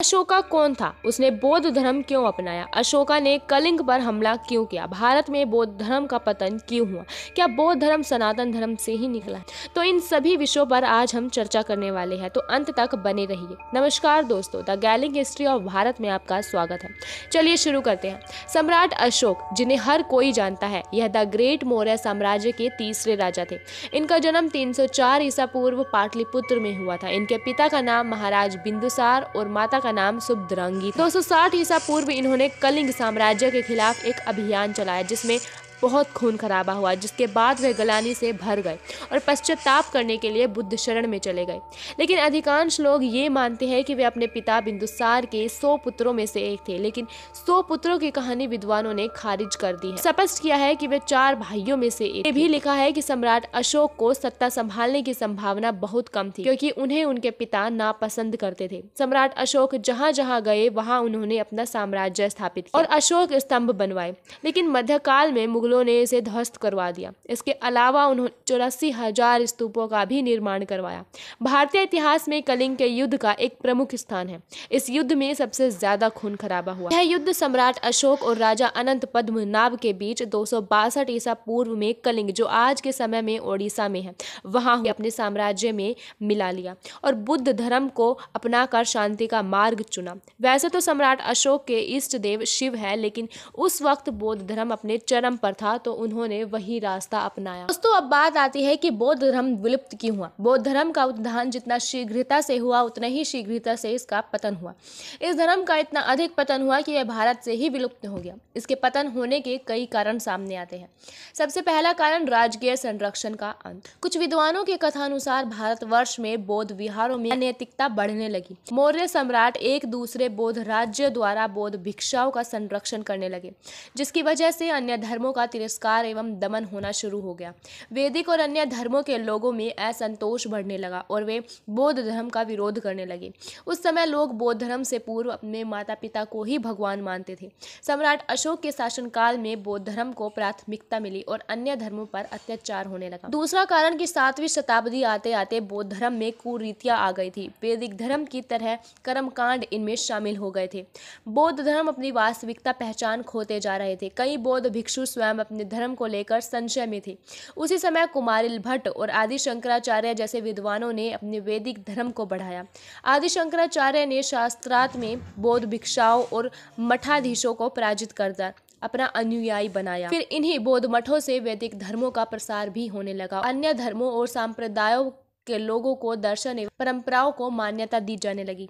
अशोका कौन था? उसने बौद्ध धर्म क्यों अपनाया? अशोका ने कलिंग पर हमला क्यों किया? भारत में बौद्ध धर्म का पतन क्यों हुआ? क्या बौद्ध धर्म सनातन धर्म से ही निकला? तो इन सभी विषयों पर आज हम चर्चा करने वाले हैं, तो अंत तक बने रहिए। नमस्कार दोस्तों, the Gallic history of Bharat में आपका स्वागत है। चलिए शुरू करते हैं। सम्राट अशोक, जिन्हें हर कोई जानता है, यह द ग्रेट मौर्य साम्राज्य के तीसरे राजा थे। इनका जन्म 304 ईसा पूर्व पाटलिपुत्र में हुआ था। इनके पिता का नाम महाराज बिंदुसार और माता का नाम सुब्द्रंगी। 260 ईसा पूर्व इन्होंने कलिंग साम्राज्य के खिलाफ एक अभियान चलाया जिसमें बहुत खून खराबा हुआ, जिसके बाद वे गलानी से भर गए और पश्चाताप करने के लिए बुद्ध शरण में चले गए। लेकिन अधिकांश लोग ये मानते हैं कि वे अपने पिता बिंदुसार के 100 पुत्रों में से एक थे, लेकिन 100 पुत्रों की कहानी विद्वानों ने खारिज कर दी है। स्पष्ट किया है कि वे 4 भाइयों में से एक। ये भी लिखा है कि सम्राट अशोक को सत्ता संभालने की संभावना बहुत कम थी, क्योंकि उन्हें उनके पिता नापसंद करते थे। सम्राट अशोक जहाँ जहाँ गए वहाँ उन्होंने अपना साम्राज्य स्थापित किया और अशोक स्तंभ बनवाए, लेकिन मध्यकाल में मुगलों ने इसे ध्वस्त करवा दिया। इसके अलावा उन्होंने 84,000 स्तूपों का भी निर्माण करवाया। भारतीय इतिहास में कलिंग के युद्ध का एक प्रमुख स्थान है। इस युद्ध में सबसे ज्यादा खून खराबा हुआ। यह युद्ध सम्राट अशोक और राजा अनंत पद्मनाभ के बीच 262 ईसा पूर्व में कलिंग, जो आज के समय में ओडिशा में है, वहां अपने साम्राज्य में मिला लिया और बुद्ध धर्म को अपनाकर शांति का मार्ग चुना। वैसे तो सम्राट अशोक के इष्ट देव शिव है, लेकिन उस वक्त बौद्ध धर्म अपने चरम पर था, तो उन्होंने वही रास्ता अपनाया। दोस्तों, अब बात आती है कि बौद्ध धर्म विलुप्त क्यों हुआ। बौद्ध धर्म का उत्थान जितना शीघ्रता से हुआ, उतना ही शीघ्रता से इसका पतन हुआ। इस धर्म का इतना अधिक पतन हुआ कि यह भारत से ही विलुप्त हो गया। इसके पतन होने के कई कारण सामने आते हैं। सबसे पहला कारण राजकीय संरक्षण का अंत। कुछ विद्वानों के कथानुसार भारतवर्ष में बौद्ध विहारों में अनैतिकता बढ़ने लगी। मौर्य सम्राट एक दूसरे बौद्ध राज्य द्वारा बौद्ध भिक्षुओं का संरक्षण करने लगे, जिसकी वजह से अन्य धर्मों का तिरस्कार एवं दमन होना शुरू हो गया। वैदिक और अन्य धर्मों के लोगों में असंतोष बढ़ने लगा और वे बौद्ध धर्म का विरोध करने लगे। उस समय लोग बौद्ध धर्म से पूर्व अपने माता पिता को ही भगवान मानते थे। सम्राट अशोक के शासनकाल में बौद्ध धर्म को प्राथमिकता मिली और अन्य धर्मों पर अत्याचार होने लगा। दूसरा कारण कि 7वीं शताब्दी आते आते बौद्ध धर्म में कुरीतियां आ गई थी। वैदिक धर्म की तरह कर्मकांड इनमें शामिल हो गए थे। बौद्ध धर्म अपनी वास्तविकता पहचान खोते जा रहे थे। कई बौद्ध भिक्षु स्वयं अपने धर्म को लेकर संशय में थे। उसी समय कुमारिल भट्ट और आदि शंकराचार्य जैसे विद्वानों ने अपने वैदिक धर्म को बढ़ाया। आदि शंकराचार्य ने शास्त्रार्थ में बौद्ध भिक्षुओं और मठाधीशों को पराजित कर अपना अनुयायी बनाया। फिर इन्हीं बौद्ध मठों से वैदिक धर्मों का प्रसार भी होने लगा। अन्य धर्मों और संप्रदायों के लोगों को दर्शन एवं परंपराओं को मान्यता दी जाने लगी।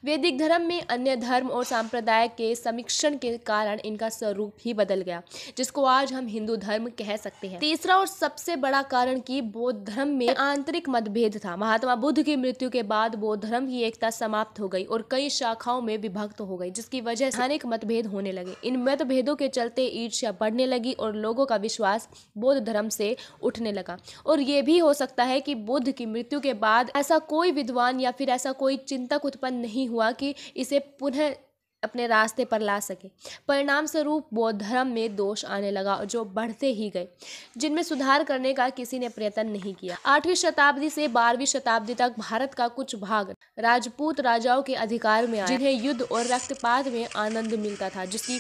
वैदिक धर्म में अन्य धर्म और संप्रदाय के समिश्रण के कारण इनका स्वरूप ही बदल गया, जिसको आज हम हिंदू धर्म कह सकते हैं। तीसरा और सबसे बड़ा कारण कि बौद्ध धर्म में आंतरिक मतभेद था। महात्मा बुद्ध की मृत्यु के बाद बौद्ध धर्म की एकता समाप्त हो गई और कई शाखाओं में विभक्त हो गई, जिसकी वजह से अनेक मतभेद होने लगे। इन मतभेदों के चलते ईर्ष्या बढ़ने लगी और लोगों का विश्वास बौद्ध धर्म से उठने लगा। और ये भी हो सकता है कि बुद्ध की मृत्यु के बाद ऐसा कोई विद्वान या फिर ऐसा कोई चिंतक उत्पन्न नहीं हुआ कि इसे पुनः अपने रास्ते पर ला सके। परिणाम स्वरूप बौद्ध धर्म में दोष आने लगा, जो बढ़ते ही गए, जिनमें सुधार करने का किसी ने प्रयत्न नहीं किया। 8वीं शताब्दी से 12वीं शताब्दी तक भारत का कुछ भाग राजपूत राजाओं के अधिकार में आया, जिन्हें युद्ध और रक्तपात में आनंद मिलता था, जिसकी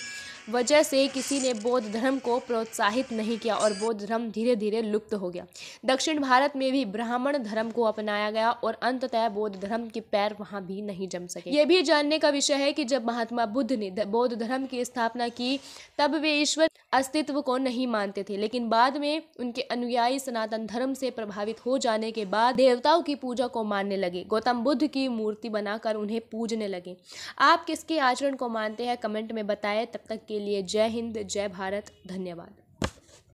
वजह से किसी ने बौद्ध धर्म को प्रोत्साहित नहीं किया और बौद्ध धर्म धीरे धीरे लुप्त हो गया। दक्षिण भारत में भी ब्राह्मण धर्म को अपनाया गया और अंततः बौद्ध धर्म के पैर वहां भी नहीं जम सके। यह भी जानने का विषय है कि जब महात्मा बुद्ध ने बौद्ध धर्म की स्थापना की, तब वे ईश्वर अस्तित्व को नहीं मानते थे, लेकिन बाद में उनके अनुयायी सनातन धर्म से प्रभावित हो जाने के बाद देवताओं की पूजा को मानने लगे। गौतम बुद्ध की मूर्ति बनाकर उन्हें पूजने लगे। आप किसके आचरण को मानते हैं, कमेंट में बताएं। तब तक के लिए जय हिंद, जय भारत, धन्यवाद।